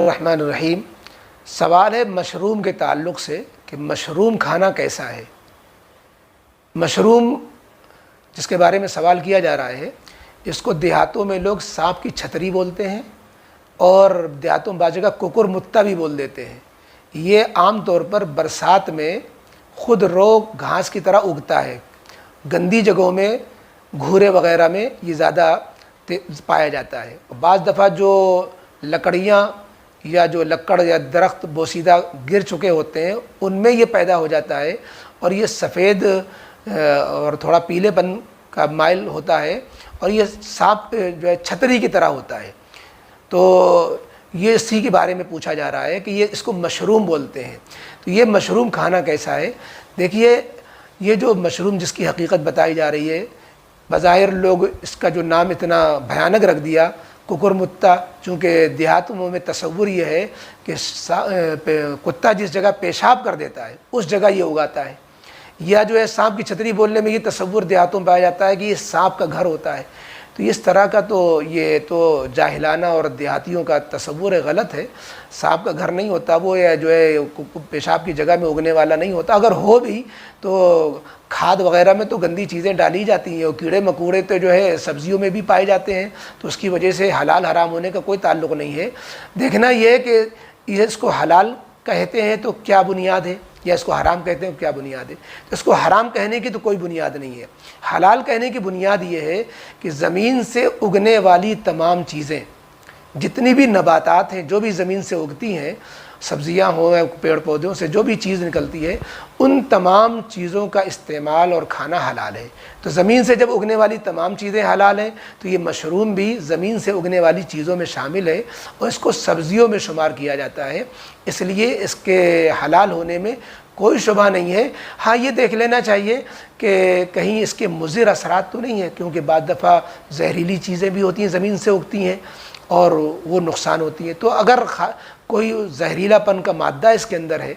الرحمن الرحیم۔ سوال ہے مشروم کے تعلق سے کہ مشروم کھانا کیسا ہے۔ مشروم جس کے بارے میں سوال کیا جا رہا ہے، اس کو دیہاتوں میں لوگ سانپ کی چھتری بولتے ہیں اور دیہاتوں میں بعض جگہ ککر متا بھی بول دیتے ہیں۔ یہ عام طور پر برسات میں خود رو گھاس کی طرح اگتا ہے، گندی جگہوں میں گھورے وغیرہ میں یہ زیادہ پایا جاتا ہے۔ بعض دفعہ جو لکڑیاں یا جو لکڑ یا درخت بوسیدہ گر چکے ہوتے ہیں ان میں یہ پیدا ہو جاتا ہے، اور یہ سفید اور تھوڑا پیلے پن کا مائل ہوتا ہے، اور یہ سانپ جو ہے چھتری کی طرح ہوتا ہے۔ تو یہ اسی کے بارے میں پوچھا جا رہا ہے کہ یہ اس کو مشروم بولتے ہیں۔ تو یہ مشروم کھانا کیسا ہے؟ دیکھیے، یہ جو مشروم جس کی حقیقت بتائی جا رہی ہے، بظاہر لوگ اس کا جو نام اتنا بھیانک رکھ دیا ککر متا، چونکہ دیہاتوں میں تصور یہ ہے کہ کتا جس جگہ پیشاب کر دیتا ہے اس جگہ یہ اگاتا ہے، یا جو ہے سانپ کی چھتری بولنے میں یہ تصور دیہاتوں میں پایا جاتا ہے کہ یہ سانپ کا گھر ہوتا ہے۔ تو اس طرح کا تو یہ تو جاہلانہ اور دیہاتیوں کا تصور غلط ہے۔ سانپ کا گھر نہیں ہوتا وہ، یا جو ہے پیشاب کی جگہ میں اگنے والا نہیں ہوتا۔ اگر ہو بھی تو کھاد وغیرہ میں تو گندی چیزیں ڈالی جاتی ہیں، اور کیڑے مکوڑے تو جو ہے سبزیوں میں بھی پائے جاتے ہیں، تو اس کی وجہ سے حلال حرام ہونے کا کوئی تعلق نہیں ہے۔ دیکھنا یہ ہے کہ یہ اس کو حلال کہتے ہیں تو کیا بنیاد ہے، یا اس کو حرام کہتے ہیں کیا بنیاد ہے۔ تو اس کو حرام کہنے کی تو کوئی بنیاد نہیں ہے۔ حلال کہنے کی بنیاد یہ ہے کہ زمین سے اگنے والی تمام چیزیں، جتنی بھی نباتات ہیں جو بھی زمین سے اگتی ہیں، سبزیاں ہوں یا پیڑ پودوں سے جو بھی چیز نکلتی ہے، ان تمام چیزوں کا استعمال اور کھانا حلال ہے۔ تو زمین سے جب اگنے والی تمام چیزیں حلال ہیں تو یہ مشروم بھی زمین سے اگنے والی چیزوں میں شامل ہے، اور اس کو سبزیوں میں شمار کیا جاتا ہے، اس لیے اس کے حلال ہونے میں کوئی شبہ نہیں ہے۔ ہاں، یہ دیکھ لینا چاہیے کہ کہیں اس کے مضر اثرات تو نہیں ہیں، کیونکہ بعض دفعہ زہریلی چیزیں بھی ہوتی ہیں زمین سے اگتی ہیں اور وہ نقصان ہوتی ہیں۔ تو اگر کوئی زہریلا پن کا مادہ اس کے اندر ہے،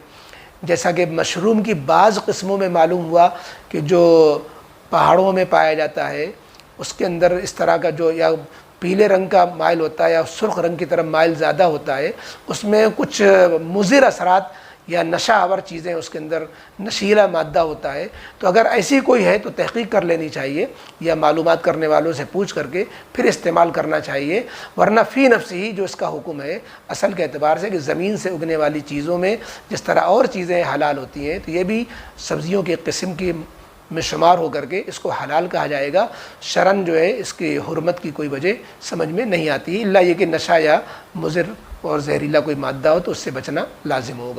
جیسا کہ مشروم کی بعض قسموں میں معلوم ہوا کہ جو پہاڑوں میں پایا جاتا ہے، اس کے اندر اس طرح کا جو یا پیلے رنگ کا مائل ہوتا ہے یا سرخ رنگ کی طرف مائل زیادہ ہوتا ہے، اس میں کچھ مضر اثرات یا نشہ آور چیزیں، اس کے اندر نشیلا مادہ ہوتا ہے۔ تو اگر ایسی کوئی ہے تو تحقیق کر لینی چاہیے، یا معلومات کرنے والوں سے پوچھ کر کے پھر استعمال کرنا چاہیے، ورنہ فی نفسی ہی جو اس کا حکم ہے اصل کے اعتبار سے کہ زمین سے اگنے والی چیزوں میں جس طرح اور چیزیں حلال ہوتی ہیں، تو یہ بھی سبزیوں کے قسم کی میں شمار ہو کر کے اس کو حلال کہا جائے گا۔ شرعاً جو ہے اس کی حرمت کی کوئی وجہ سمجھ میں نہیں آتی، الا یہ کہ نشہ یا مضر اور زہریلا کوئی مادہ ہو تو اس سے بچنا لازم ہوگا۔